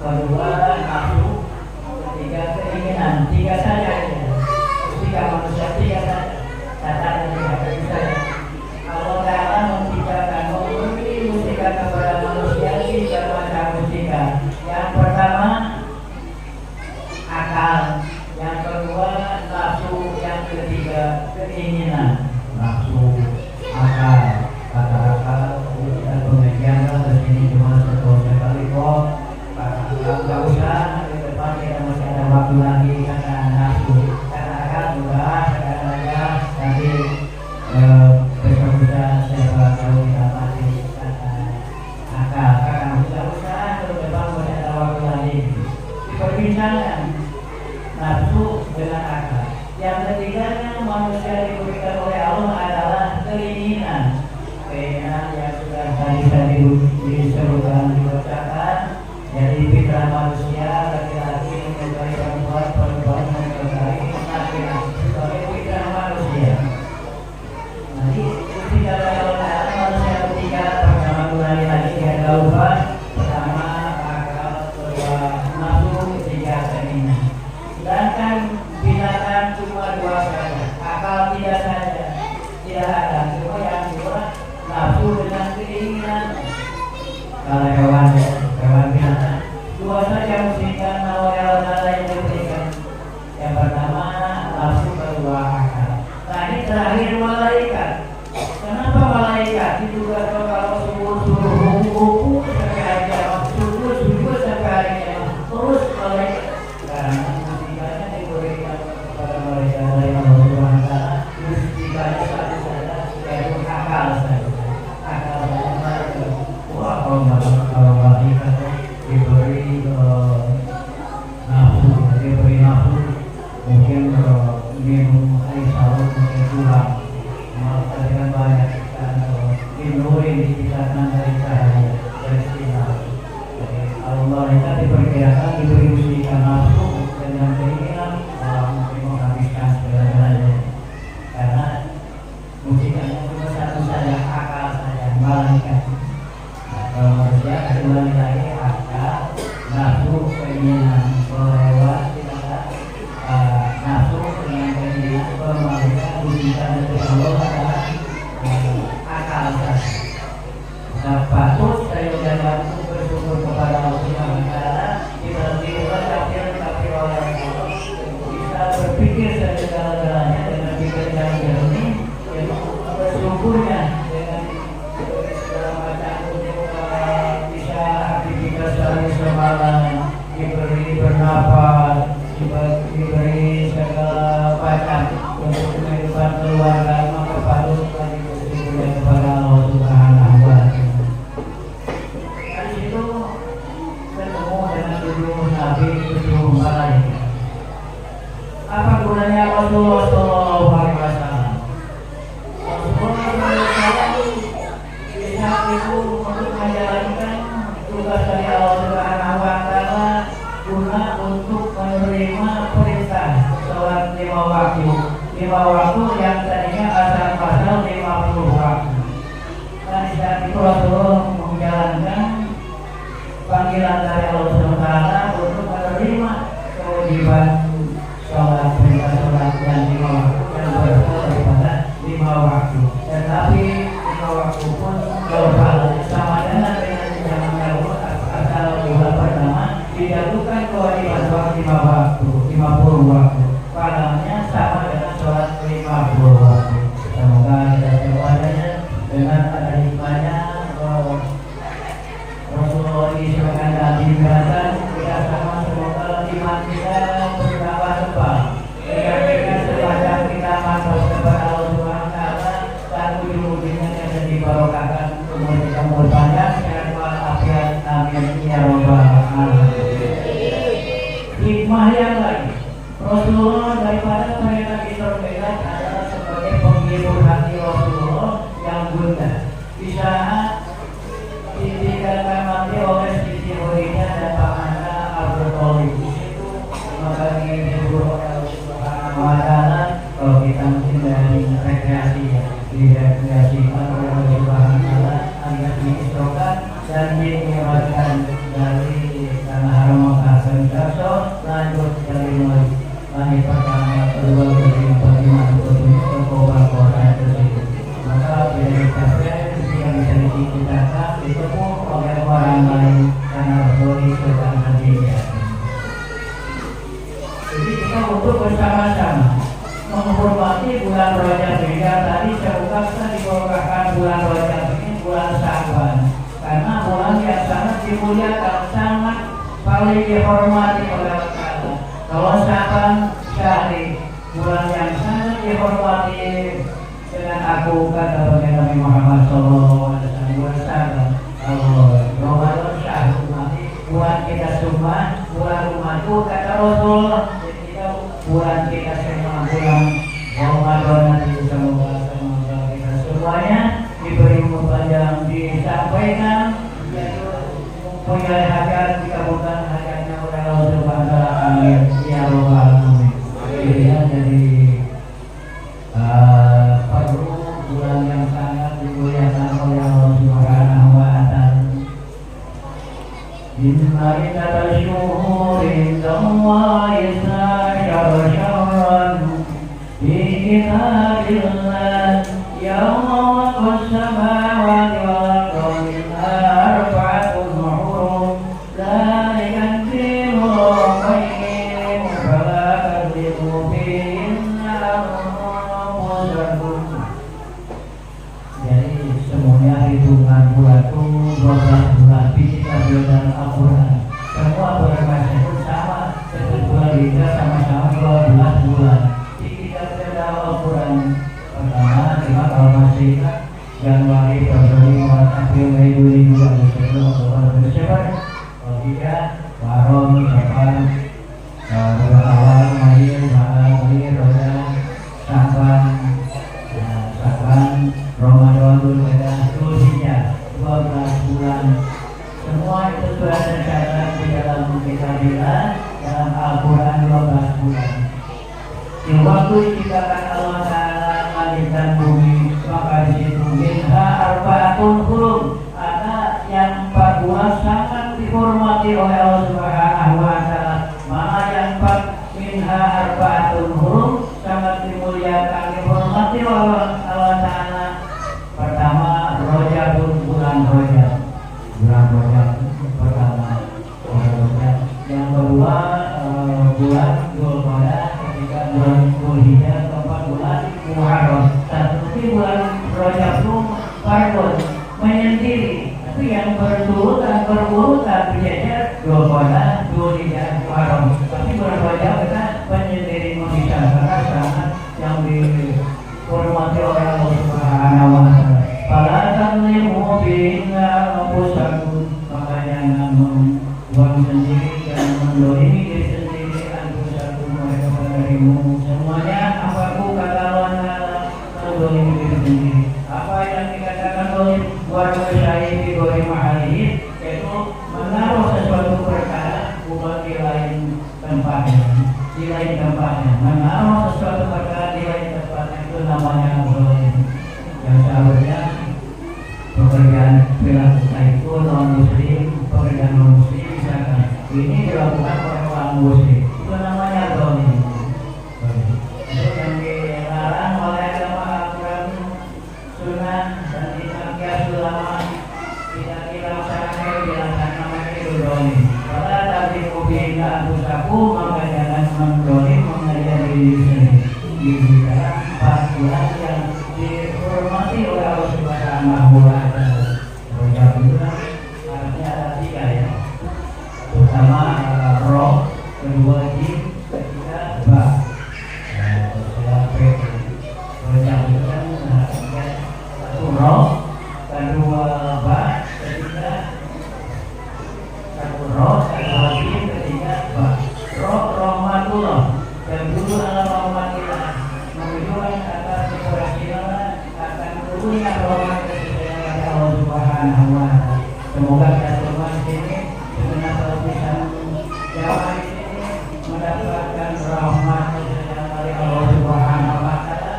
Kedua, nafsu. Ketiga, keinginan. 3 saja. Mustika manusia 3 saja. Catatan 3 saja. Allah Ta'ala menciptakan memberi mustika kepada manusia 3 macam mustika. Yang pertama, akal. Yang kedua, nafsu. Yang ketiga, keinginan. Nafsu, akal. Kata akal, kita pengajian di sini cuma sekali kok. Nggak usah, di depan kita masih ada waktu lagi. Kata nafsu, kata akal juga sekarang aja. Nanti besok bisa siapa tahu kita masih kata akal. Kata usah, di depan masih ada waktu lagi. Diperbincangkan nafsu dengan akal. Yang ketiganya manusia diberikan oleh Allah adalah keinginan. Keinginan yang sudah tadi disebutkan dibacakan. Jadi fitrah manusia laki-laki menyukai perempuan, perempuan menyukai laki-laki. Sebagai fitrah manusia. Nanti ketika Allah manusia ketiga pertama mulai lagi ada lupa. Pertama akal, kedua nafsu, ketiga keinginan. Sedangkan binatang cuma 2 saja, akal tidak saja, tidak ada. Cuma yang 2 nafsu dengan keinginan. Kalau hewan binatang 2 saja mustika oleh Allah yang diberikan. Yang pertama nafsu, kedua akal. Nah ini terakhir malaikat. Kenapa malaikat ditugaskan kalau suruh ruku sampai hari kiamat, sujud sampai hari kiamat, terus malaikat? Karena mustikanya diberikan kepada mereka oleh Allah Subhanahu wa Ta'ala. Mustikanya satu saja, yaitu akal saja. Akal saja malaikat. Wah, kalau malaikat diberi nafsu, mungkin minum air salut mungkin kurang. Malah dengan banyak dinurin dikisahkan dari cahaya dari sinar. Jadi kalau malaikat diperkirakan diberi mustika nafsu dengan keinginan mungkin menghabiskan segala-galanya. Karena mustikanya cuma satu saja, akal saja, malaikat. Kalau manusia kedua lagi akal, nafsu, keinginan. Kalau hewan tidak ada nafsu dengan keinginan. Kalau manusia mustika dari Allah adalah akal saja. Nah, patut saya ucapkan bersyukur kepada Allah Subhanahu wa Ta'ala. Kita tapi oleh Allah bisa berpikir segala-galanya dengan pikiran yang jernih, bersyukurnya dengan segala macam bisa aktivitas hari semalam, diberi bernapas, diberi segala macam untuk kehidupan keluarga, maka patut lagi bersyukur kepada Allah Subhanahu wa Ta'ala. Dari situ ketemu dengan 7 nabi, 7 malaikat. Apa gunanya Rasulullah Sallallahu Alaihi Wasallam? Rasulullah SAW di saat itu untuk menjalankan tugas dari Allah Subhanahu wa Ta'ala guna untuk menerima perintah sholat 5 waktu. 5 waktu yang tadinya asal-asal 50 waktu. Nah di saat itu Rasulullah menjalankan panggilan dari Allah Subhanahu wa Ta'ala untuk menerima kewajiban sholat perintah sholat yang 5 waktu yang berasal daripada 5 waktu. Tetapi 5 waktu pun kalau sama dengan zaman dahulu asal bulan pertama dijatuhkan kewajiban sholat 5 waktu, 50 waktu. Padanya sama dengan sholat 50 waktu. Semoga kita semuanya dengan ada hikmahnya Rasulullah disebutkan dalam ibadah kita sama semoga iman kita bertambah tebal. Jika semacam kita masuk kepada Allah Subhanahu wa Ta'ala dan ujung-ujungnya kita dibarokahkan umur kita umur panjang sehat walafiat, amin ya rabbal alamin. Hikmah yang lain, Rasulullah daripada mereka diterbitkan adalah sebagai penghibur hati Rasulullah yang gundah. Di saat ditinggalkan mati oleh Siti Khadijah dan pamannya Abu Thalib, itu maka dihibur oleh Allah Subhanahu wa Ta'ala. Kalau kita dari rekreasi ya, direkreasikan oleh Allah Subhanahu wa Ta'ala alias diisrokan dan diibaratkan dari tanah haram Makkah ke lanjut dari mulai langit pertama, kedua, ketiga, kelima, ketujuh ke kobar-kobar tersebut. Maka bila dicapai ketika bisa diciptakan ditepuk oleh orang lain karena Rasul sudah hadirnya. Jadi kita untuk bersama-sama menghormati bulan Rajab hingga tadi saya ungkapkan dibawakan bulan Rajab ini bulan Sya'ban karena bulan yang sangat dimuliakan, sangat paling dihormati oleh Allah. Kalau Sya'ban syahri bulan yang sangat dihormati dengan aku kata Nabi Muhammad SAW kalau Ramadan syahrul ummati bulan kita semua bulan umatku kata Rasul bulan kita semua bulan Ramadan nanti semoga kita semuanya diberi umur panjang disampaikan yaitu mempunyai hajat dikabulkan hajatnya oleh Allah Subhanahu wa Ta'ala. Amin ya rabbal alamin. Jadi perlu bulan yang sangat dimuliakan oleh Allah Subhanahu wa Ta'ala. Inna iddatal syuhuri indallahi syahran fi kitabillah yawma khalaqas samawati wal ardi arba'atun hurum dzalika ad-dinul qayyim fala tadlimu fihinna anfusakum. Jadi semuanya hitungan bulan itu 12 bulan kita dalam Al-Quran semua bermaksud sama sebetulnya kita sama-sama 12 bulan kita dalam Al-Quran. Pertama kita kalau masih Januari, Februari, Maret, April, Mei, Juni, Juli, Agustus, Oktober, Desember. Kalau tidak Muharram, Syawal, bulan awal, Mei, Juni, Rajab, Sya'ban, Ramadan, Dzulhijjah, Dzulhijjah, 12 bulan. Semua itu sudah tercatat di dalam Kitabillah dalam Al-Quran 12 bulan. Di waktu diciptakan Allah Ta'ala langit dan bumi, maka di situ minha arba'atun hurum, ada yang 4 bulan sangat dihormati oleh Allah Subhanahu wa Ta'ala. Mana yang 4 minha arba'atun hurum sangat dimuliakan dihormati oleh Allah Ta'ala. Pertama Rajabun, bulan Rajab. Bulan Rajab pertama bulan Rajab. Yang kedua bulan Dzulqa'dah, ketiga bulan Dzulhijjah, keempat bulan Muharram. Tapi bulan Rajab itu fardun menyendiri, tapi yang berurutan berjejer Dzulqa'dah, Dzulhijjah, Muharram. Tapi bulan Rajab kita menyendiri memisahkan sangat yang dihormati oleh Allah Subhanahu wa Ta'ala. Fala tadlimu fihinna anfusakum, maka jangan membuang sendiri dan mendolimi diri sendiri. Anfusakum mereka penerimu semuanya apapun kata Allah Ta'ala mendolimi diri sendiri. Apa yang dikatakan dolim buat bersyai di gori mahali, yaitu menaruh sesuatu perkara bukan di lain tempatnya, menaruh sesuatu perkara di lain tempatnya, itu namanya dolim. Yang seharusnya pekerjaan dilakukan itu non muslim, pekerjaan non muslim misalkan ini dilakukan oleh orang muslim, itu namanya dolim. Itu yang dilarang oleh agama Al-Quran, Sunnah dan dimakai selama tidak dilaksanakan namanya itu dolim. Karena tadi kubina anfusakum, maka jangan mendolim mengajari diri sendiri. Diberikan 4 bulan yang dihormati oleh Allah Subhanahu wa Ta'ala. Rajab itu artinya ada 3 ya. Pertama roh, kedua jim, ketiga ba. Rajab itu kan artinya satu roh, kedua ba, ketiga satu roh, kedua jim, ketiga ba. Roh rahmatullah, yang dulu adalah rahmatillah, menunjukkan atas keberhasilan akan turunnya rahmat dari Allah Subhanahu wa Ta'ala. Semoga kita semua di sini dengan lapisan jamaah di sini mendapatkan rahmat dari Allah Subhanahu wa Ta'ala.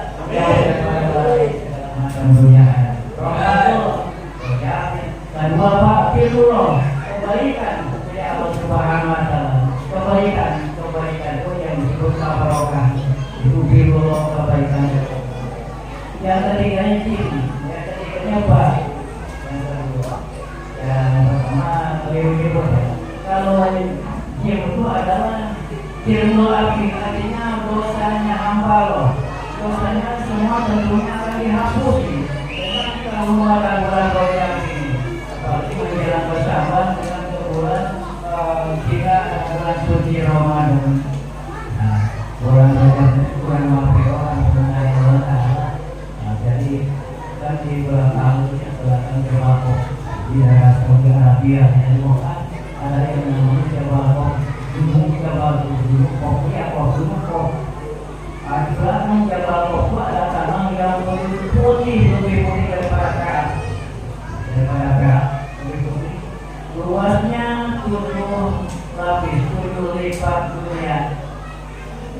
yang ketiganya ciri, yang ketiganya bah, yang kedua, yang pertama ilmu ya. Kalau ilmu adalah ilmu artinya dosanya hamba loh, dosanya semua tentunya akan dihapusi dengan keluaran bulan Rajab ini. Apalagi menjelang bersahabat dengan bulan jika bulan suci Ramadan. Nah, bulan Rajab ini bulan Maghfirah sebenarnya Allah Taala. Nah, jadi kan di belakang Jabal di daerah Saudi Arabia yang bukan ada yang namanya Jabal Gunung. Di belakang Jabal itu ada tanah yang lebih putih daripada perak. Lebih putih. Luasnya 7 lapis, 7 lipat dunia.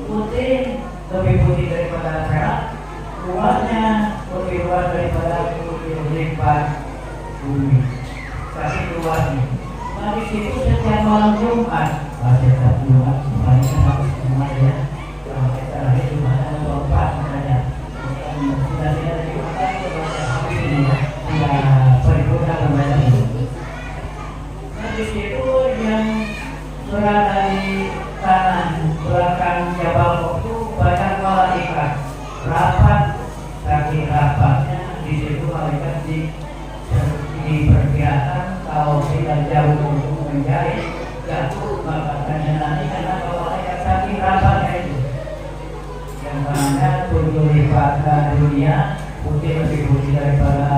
Putih, lebih putih daripada perak. Luasnya lebih luas daripada 7 lipat bumi. Tapi luasnya. Nah, di situ setiap malam Jumat, setiap Jumat, semuanya harus Jumat ya. Terakhir Jumat ada 24 saja. Sudah tidak Jumat kepada habis ini ya. Tidak paripurna membaca itu. Nah, di situ yang surat dari tanah belakang Jabal itu banyak malaikat rapat, tapi rapatnya di situ malaikat diperkirakan kalau tidak jauh untuk menjahit jatuh maka akan nanti karena kalau malaikat saking rapatnya itu yang mana 7 lipat dunia putih lebih putih daripada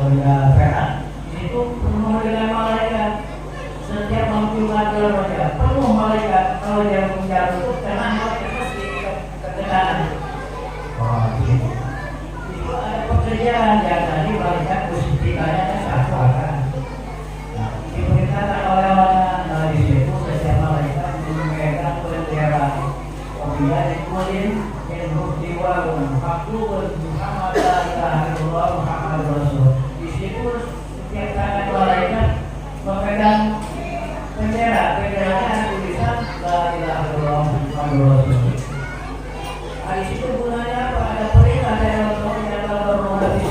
benda perak itu penuh dengan malaikat setiap Jumat saja penuh malaikat kalau dia menjatuh karena malaikat pasti ketegangan. Itu ada pekerjaan yang tadi malaikat posisikannya satu akan diperintahkan oleh orang di situ setiap malaikat memegang bendera kemudian dikulim Muhammad la ilaha illallah Muhammad Rasul. Di situ setiap tangan malaikat memegang benderanya ada tulisan la ilaha illallah Muhammad Rasul. Di situ gunanya apa? Ada perintah dari Rasulullah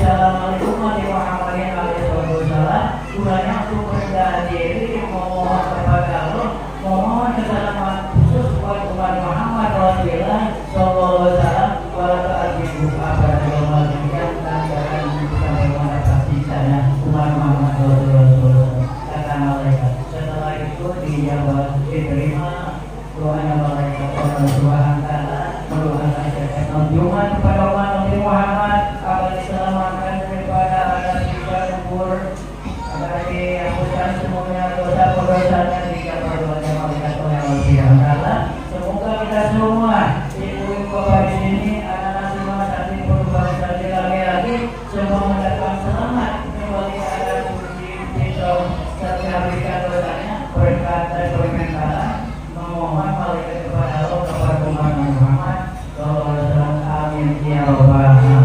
Assalamualaikum warahmatullahi wabarakatuh. Gunanya untuk merendah diri, memohon kepada Allah, memohon keselamatan khusus buat umat Muhammad Rasulullah Sallallahu Alaihi Wasallam. Walau apa yang dan jangan sampai mana pasti sana umat Muhammad Rasulullah. Kata malaikat. Setelah itu dijawab diterima doanya malaikat Allah Subhanahu Wa Taala mendoakan kesehatan Jumat kepada umat Nabi Muhammad agar diselamatkan daripada ada siksa kubur agar dihapuskan semuanya dosa-dosanya jika perbuatan malaikat oleh Allah Subhanahu Wa Taala. Semoga kita semua ibu-ibu bapak di sini anak-anak semua saat ini berubah saja lagi-lagi semua mendapat selamat kembali ke arah suci Islam serta habiskan dosanya berkat dan permintaan memohon malaikat kepada Allah kepada umat Muhammad sallallahu alaihi wasallam. Amin ya rabbal alamin.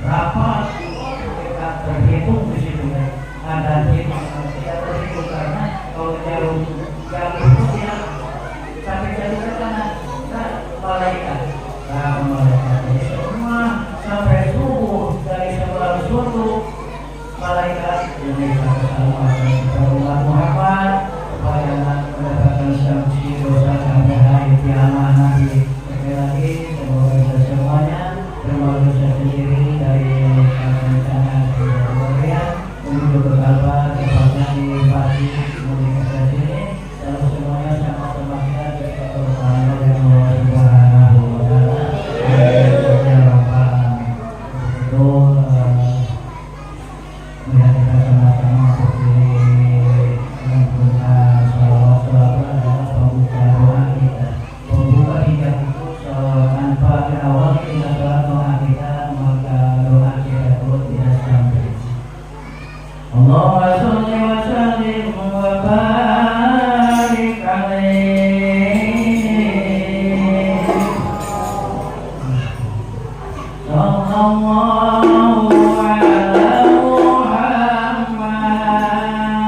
Rapat terhitung di situ ada hitung tidak terhitung karena kalau jauh itu dia sampai jauh ke sana malaikat jadi semua sampai subuh dari sebelum subuh malaikat ini umat Muhammad supaya mendapatkan sanksi dosa sampai hari kiamat nanti. Sekali lagi semoga kita semuanya termasuk saya sendiri dari rencana keluarga menuju ke Kalbar tepatnya di Pati menuju ke sini lalu semuanya sama-sama kita berkenan dengan Allah Subhanahu Wa Taala. Itu melihat kita sama-sama seperti membuka salawat adalah pembuka doa kita. Pembuka hijab itu tanpa awal kita sholat doa kita maka doa kita terus tidak sampai. Allahumma sholli wa sallim wa barik alaihi sallallahu ala Muhammad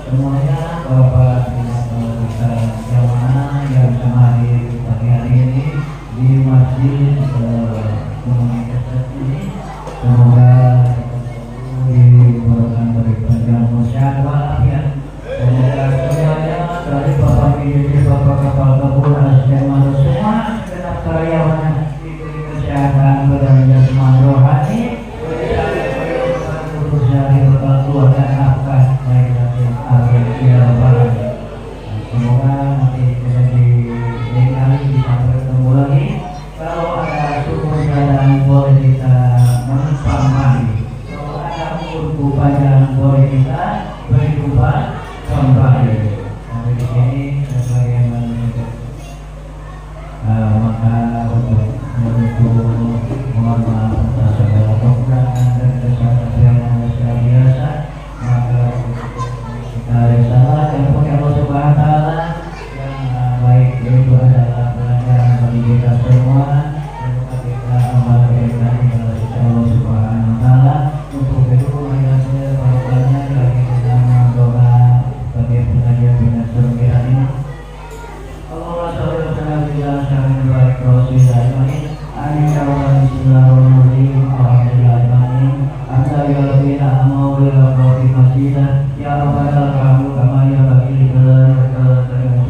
semuanya, Bapak yang mana yang hadir pagi hari ini di masjid komunitas ini, semoga diberikan panjang musyawarah ya. Semoga semuanya dari Bapak Bidiri, Bapak Kepala Kebun, Asisten Malu semua segenap karyawan diberi kesehatan badan jasmani rohani, dari berkeluar dan nafkah baik dari akhir. Semoga nanti bisa dikali bisa bertemu lagi. Kalau ada sumur jalan boleh kita menumpang mandi. Kalau ada umur panjang boleh kita berjumpa kembali. Sampai di sini saya maka untuk mohon maaf atas segala kekurangan dan kesalahan yang biasa. Maka kita salah yang punya Allah Subhanahu wa Ta'ala yang baik itu adalah pelajaran bagi kita semua. Semoga kita amalkan Allah Subhanahu wa Ta'ala untuk itu marilah barokahnya bagi kita doa bagi pengajian surga ini. Allahumma shalli wa sallim ala sayyidina baik rasulillah. Amin ya rabbal alamin. Alhamdulillahirrahmanirrahim. Anta ya rabbina amau ya rabbi masjidah ya rabbal alamin kama ya rabbi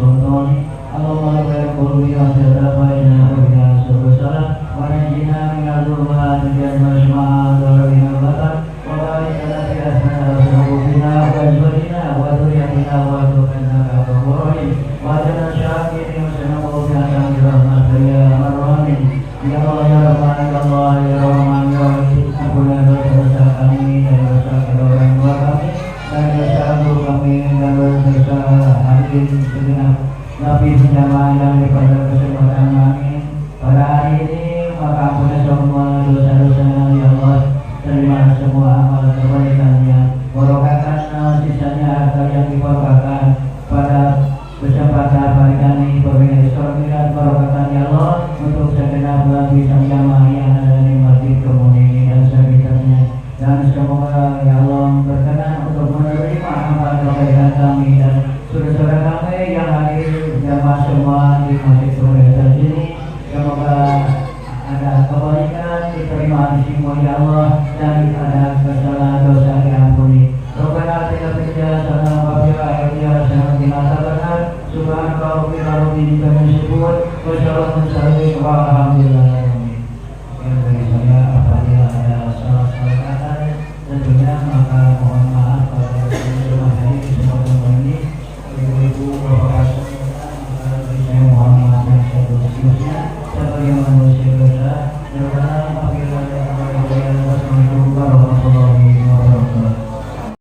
tonton. Allahumma barik qulbi wa sadaqana wa bina subhana wa najina min al-dhulmat dan majma'a dharina batar wa barik lana fi asma'ina wa azwajina wa dhurriyyatina wa tuqina kaburain wa jana syakirin wa sanamu bi asami rahmatika ya arhamin. Ya Allah ya Rahman ya Allah ya Rahman ya Rahim. Ampunilah dosa-dosa kami dan dosa kedua orang tua kami dan dosa guru kami dan dosa hadirin segenap Nabi penjamaah yang daripada kesempatan kami pada hari ini. Maka ampunilah semua dosa-dosa ya Allah. Terima semua amal kebaikannya. Barokahkan sisanya harta yang diberkahkan pada kesempatan hari kami. Perbincangan historia barokahkan ya Allah untuk segenap Nabi penjamaah yang ada di masjid komunitas dan sekitarnya. Dan semoga ya Allah